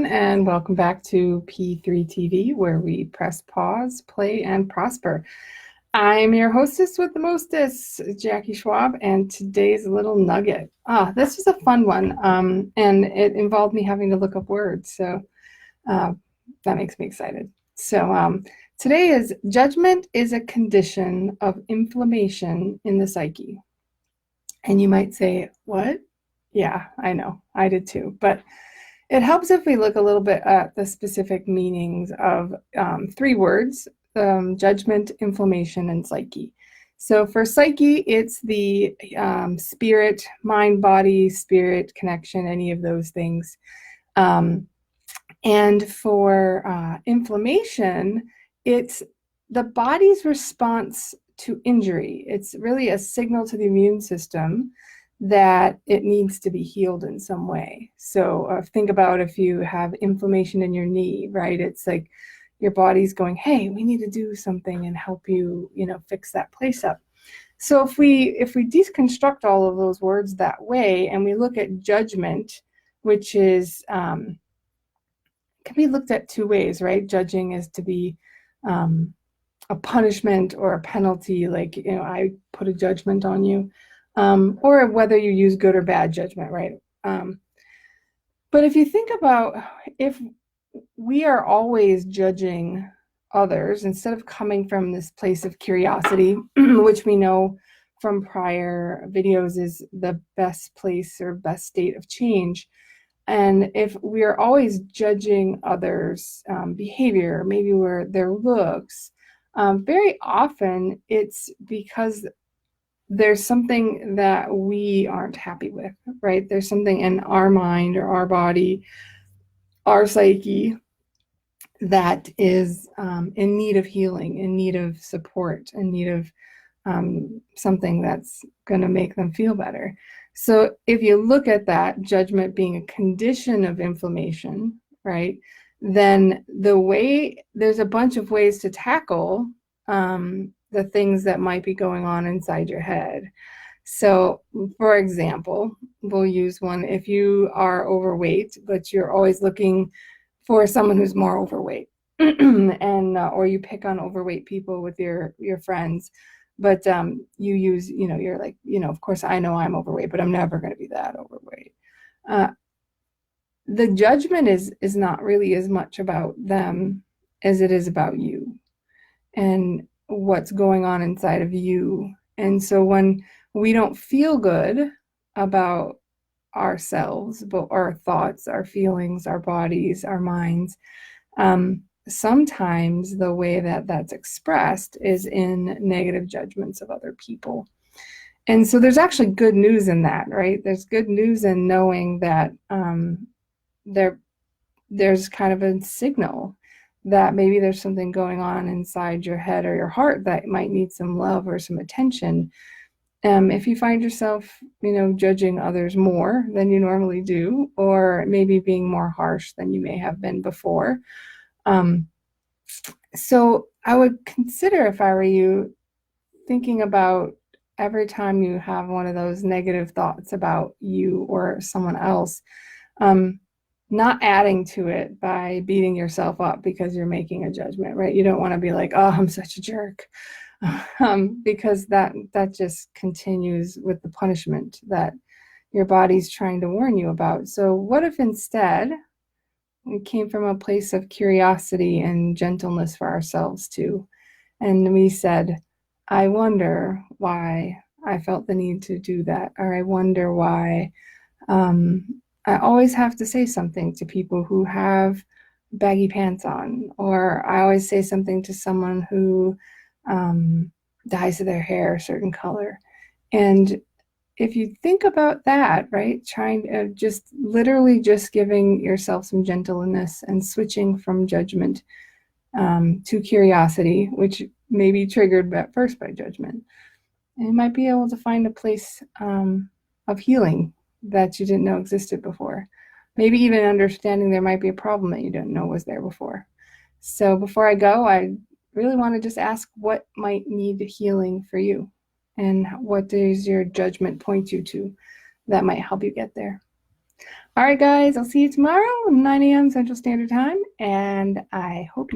everyone, and welcome back to P3TV, where we press pause, play, and prosper. I'm your hostess with the mostest, Jackie Schwab, and today's little nugget. This was a fun one, and it involved me having to look up words, so that makes me excited. So today is judgment is a condition of inflammation in the psyche. And you might say, what? Yeah, I know, I did too, but it helps if we look a little bit at the specific meanings of three words: judgment, inflammation, and psyche. So for psyche, it's the spirit, mind, body, spirit connection, any of those things. And for inflammation, it's the body's response to injury. It's really a signal to the immune system that it needs to be healed in some way. So think about if you have inflammation in your knee, right? It's like your body's going, hey, we need to do something and help you, fix that place up. So if we deconstruct all of those words that way, and we look at judgment, which is can be looked at two ways, right? Judging is to be a punishment or a penalty, like, I put a judgment on you. Or whether you use good or bad judgment, right? But if you think about if we are always judging others instead of coming from this place of curiosity, which we know from prior videos is the best place or best state of change. And if we are always judging others' behavior, maybe their looks, very often it's because there's something that we aren't happy with, right? There's something in our mind or our body, our psyche, that is in need of healing, in need of support, in need of something that's going to make them feel better. So if you look at that judgment being a condition of inflammation, right, then there's a bunch of ways to tackle the things that might be going on inside your head. So, for example, we'll use one. If you are overweight, but you're always looking for someone who's more overweight, and or you pick on overweight people with your friends, but you use, you're like, of course I know I'm overweight, but I'm never going to be that overweight. The judgment is not really as much about them as it is about you and what's going on inside of you. And so when we don't feel good about ourselves, but our thoughts, our feelings, our bodies, our minds, sometimes the way that that's expressed is in negative judgments of other people. And so there's actually good news in that, right? There's good news in knowing that there's kind of a signal that maybe there's something going on inside your head or your heart that might need some love or some attention. If you find yourself, judging others more than you normally do, or maybe being more harsh than you may have been before. So I would consider, if I were you, thinking about every time you have one of those negative thoughts about you or someone else, not adding to it by beating yourself up because you're making a judgment, right? You don't want to be like, oh, I'm such a jerk, because that just continues with the punishment that your body's trying to warn you about. So what if instead we came from a place of curiosity and gentleness for ourselves too, and we said, I wonder why I felt the need to do that, or I wonder why I always have to say something to people who have baggy pants on, or I always say something to someone who dyes their hair a certain color. And if you think about that, right, trying to literally giving yourself some gentleness and switching from judgment to curiosity, which may be triggered at first by judgment, and you might be able to find a place of healing that you didn't know existed before. Maybe even understanding there might be a problem that you didn't know was there before. So before I go, I really want to just ask what might need healing for you, and what does your judgment point you to that might help you get there. All right, guys, I'll see you tomorrow, 9 a.m. Central Standard Time, and I hope you